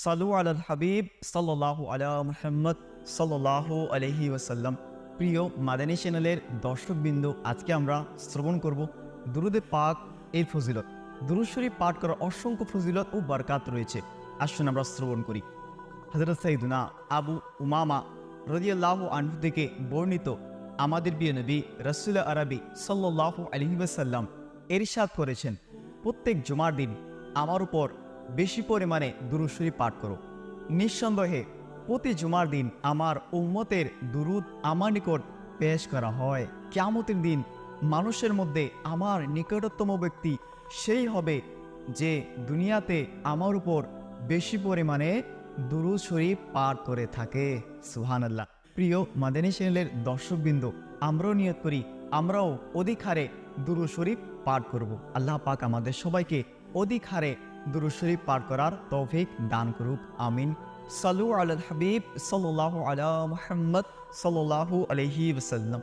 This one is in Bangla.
সাল্লু আলাল হাবিব সাল্লাল্লাহু আলা মুহাম্মদ সাল্লাল্লাহু আলাইহি ওয়াসাল্লাম। প্রিয় মাদানী চ্যানেলের দর্শকবৃন্দ, আজকে আমরা শ্রবণ করব দুরুদে পাক এর ফজিলত। দুরূদ শরীফ পাঠ করার অসংখ্য ফজিলত ও বরকাত রয়েছে। আসুন আমরা শ্রবণ করি। হযরত সাইয়্যিদুনা আবু উমামা রাদিয়াল্লাহু আনহু থেকে বর্ণিত, আমাদের প্রিয় নবী রাসূল আরবি সাল্লাল্লাহু আলাইহি ওয়াসাল্লাম ইরশাদ করেছেন, প্রত্যেক জুমার দিন আমার উপর বেশি পরিমাণে দুরূদ শরীফ পাঠ করো। নিঃসন্দেহে প্রতি জুমার দিন আমার উম্মতের দুরূদ আমার নিকট পেশ করা হয়। কিয়ামতের দিন মানুষের মধ্যে আমার নিকটতম ব্যক্তি সেই হবে যে দুনিয়াতে আমার উপর বেশি পরিমাণে দুরূদ শরীফ পাঠ করে থাকে। সুবহানাল্লাহ। প্রিয় মাদানী চ্যানেলের দর্শকবৃন্দ, আমরাও নিয়ত করি আমরাও অধিক হারে দুরূদ শরীফ পাঠ করব। আল্লাহ পাক আমাদের সবাইকে অধিক হারে দুরূদ শরীফ পাঠ করার তৌফিক দান করুক, আমিন। সাল্লু আলাল হাবিব সাল্লাল্লাহু আলা মুহাম্মদ সাল্লাল্লাহু আলাইহি ওয়াসাল্লাম।